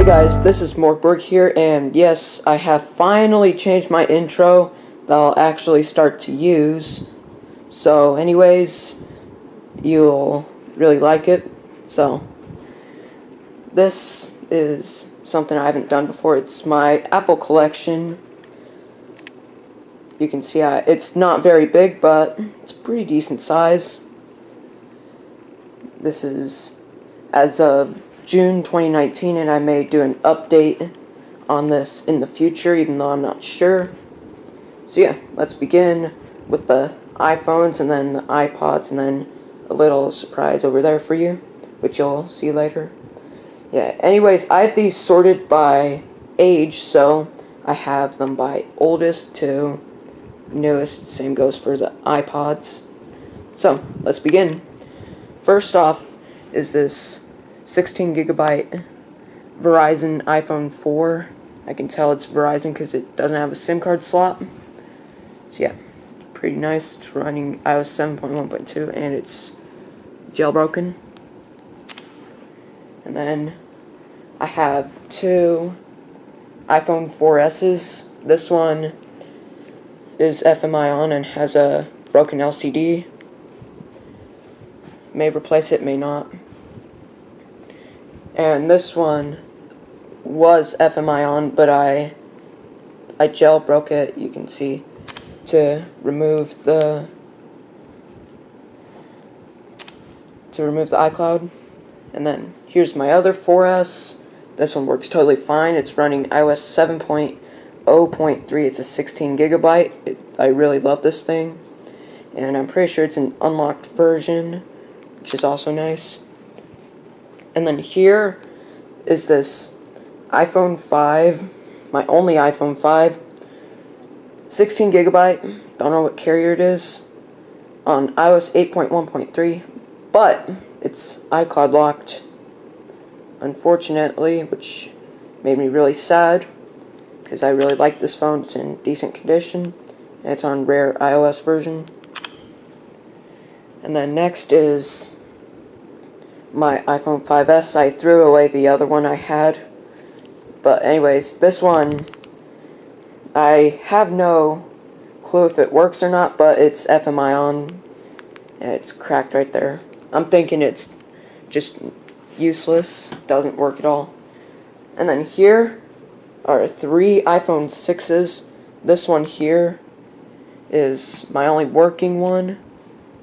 guys, this is MORGBORG here, and yes, I have finally changed my intro that I'll actually start to use. So anyways, you'll really like it. So this is something I haven't done before. It's my Apple collection. You can see it's not very big, but it's a pretty decent size. This is as of June 2019, and I may do an update on this in the future, even though I'm not sure. So yeah, let's begin with the iPhones, and then the iPods, and then a little surprise over there for you, which you'll see later. Yeah, anyways, I have these sorted by age, so I have them by oldest to newest. Same goes for the iPods. So, let's begin. First off is this 16GB Verizon iPhone 4. I can tell it's Verizon because it doesn't have a SIM card slot. So yeah, pretty nice. It's running iOS 7.1.2 and it's jailbroken. And then I have two iPhone 4S's. This one is FMI on and has a broken LCD. May replace it, may not. And this one was FMI on, but I jailbroke it, you can see, to remove the iCloud. And then here's my other 4S. This one works totally fine. It's running iOS 7.0.3. It's a 16GB. I really love this thing, and I'm pretty sure it's an unlocked version, which is also nice. And then here is this iPhone 5, my only iPhone 5, 16GB, don't know what carrier it is, on iOS 8.1.3, but it's iCloud locked, unfortunately, which made me really sad, because I really like this phone. It's in decent condition, and it's on rare iOS version. And then next is my iPhone 5S. I threw away the other one I had, but anyways, this one, I have no clue if it works or not, but it's FMI on, and it's cracked right there. I'm thinking it's just useless, doesn't work at all. And then here are three iPhone 6s. This one here is my only working one.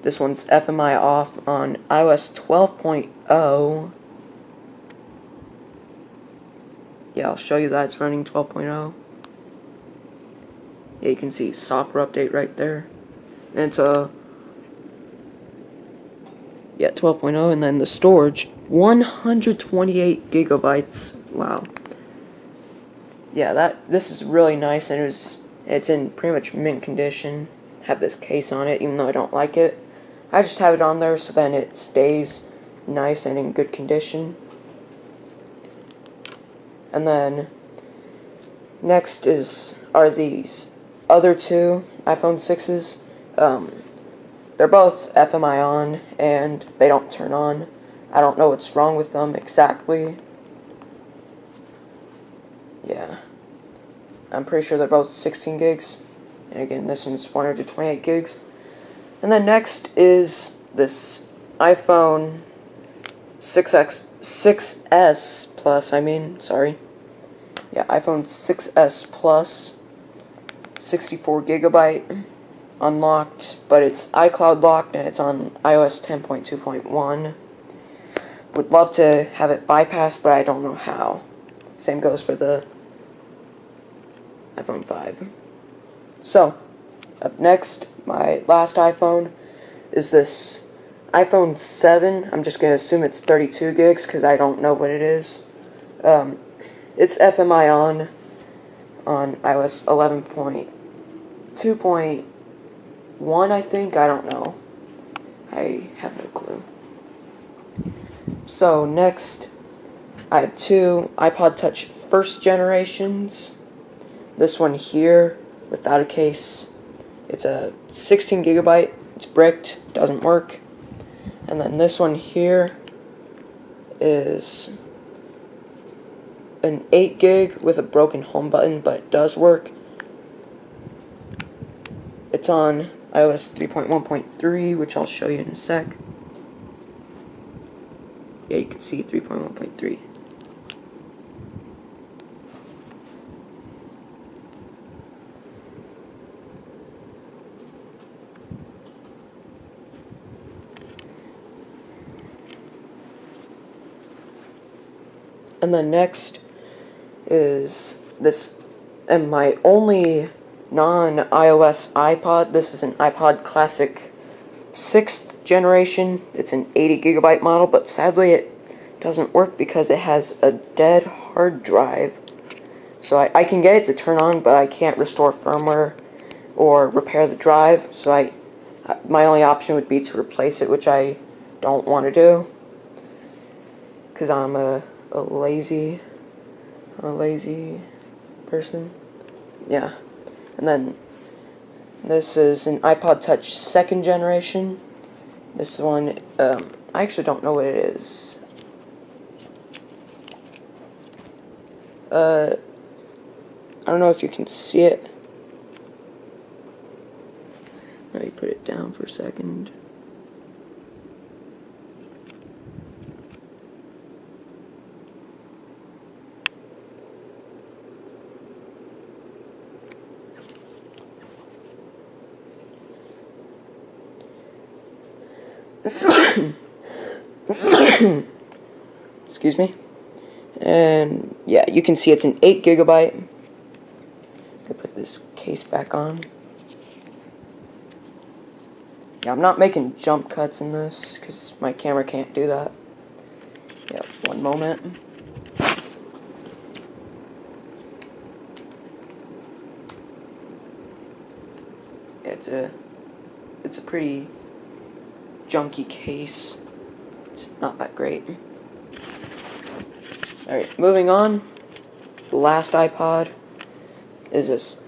This one's FMI off on iOS 12.0. Yeah, I'll show you that it's running 12.0. Yeah, you can see software update right there. And it's a 12.0, and then the storage 128GB. Wow. Yeah, this is really nice, and it's in pretty much mint condition. Have this case on it, even though I don't like it. I just have it on there so then it stays nice and in good condition. And then next are these other two iPhone 6s. They're both FMI on and they don't turn on. I don't know what's wrong with them exactly. Yeah, I'm pretty sure they're both 16 gigs. And again, this one's 128 gigs. And then next is this iPhone 6S Plus, Yeah, iPhone 6S Plus, 64GB, unlocked, but it's iCloud locked, and it's on iOS 10.2.1. Would love to have it bypassed, but I don't know how. Same goes for the iPhone 5. So, up next, my last iPhone is this iPhone 7. I'm just going to assume it's 32 gigs because I don't know what it is. It's FMI on iOS 11.2.1, I think. I don't know. I have no clue. So, next, I have two iPod Touch first generations. This one here, without a case. It's a 16GB, it's bricked, doesn't work. And then this one here is an 8 gig with a broken home button, but it does work. It's on iOS 3.1.3, which I'll show you in a sec. Yeah, you can see 3.1.3. And then next is this, and my only non-iOS iPod. This is an iPod Classic 6th generation. It's an 80 gigabyte model, but sadly it doesn't work because it has a dead hard drive. So I can get it to turn on, but I can't restore firmware or repair the drive. So my only option would be to replace it, which I don't want to do because I'm a lazy person. Yeah. And then this is an iPod Touch 2nd generation. This one, I actually don't know what it is. I don't know if you can see it. Let me put it down for a second. Excuse me. And yeah, you can see it's an 8 gigabyte. I'm gonna put this case back on. Yeah, I'm not making jump cuts in this because my camera can't do that. Yeah, one moment. Yeah, it's a pretty junky case. It's not that great. Alright, moving on. The last iPod is this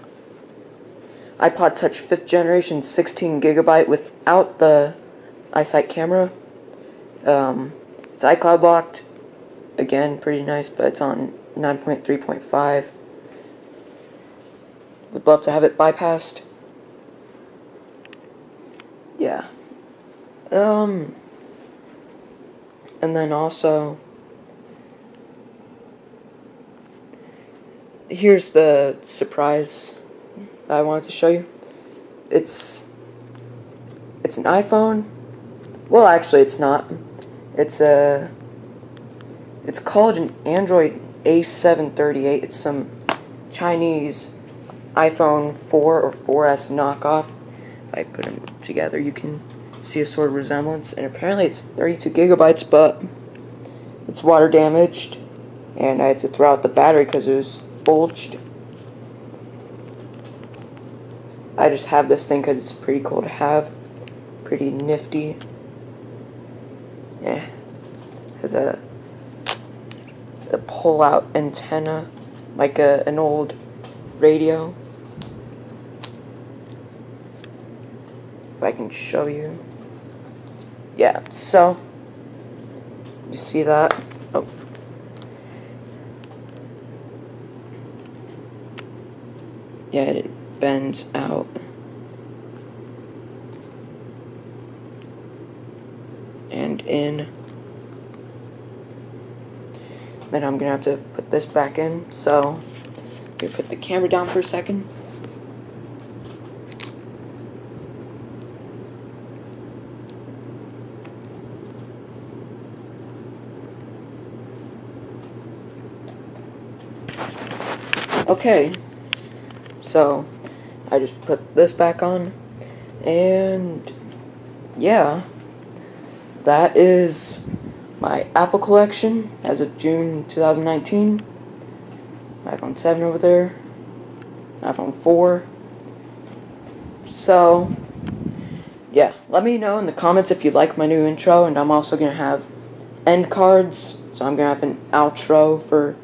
iPod Touch 5th generation 16 gigabyte without the iSight camera. It's iCloud locked. Again, pretty nice, but it's on 9.3.5. Would love to have it bypassed. Yeah. And then also, here's the surprise that I wanted to show you. It's an iPhone. Well, actually, it's not. It's called an Android A738. It's some Chinese iPhone 4 or 4S knockoff. If I put them together, you can see a sort of resemblance. And apparently, it's 32 gigabytes, but it's water damaged, and I had to throw out the battery because it was bulged. I just have this thing because it's pretty cool to have. Pretty nifty. Yeah. Has a pull-out antenna, like an old radio. If I can show you. Yeah, so you see that? Oh. Yeah, it bends out. And in. Then I'm gonna have to put this back in. So I'm gonna put the camera down for a second. Okay, so I just put this back on, and yeah, that is my Apple collection as of June 2019. iPhone 7 over there, iPhone 4. So, yeah, let me know in the comments if you like my new intro, and I'm also going to have end cards, so I'm going to have an outro for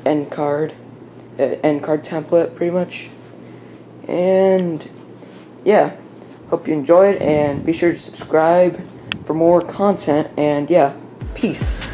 end card template, pretty much. And yeah, hope you enjoyed, and be sure to subscribe for more content. And yeah, peace.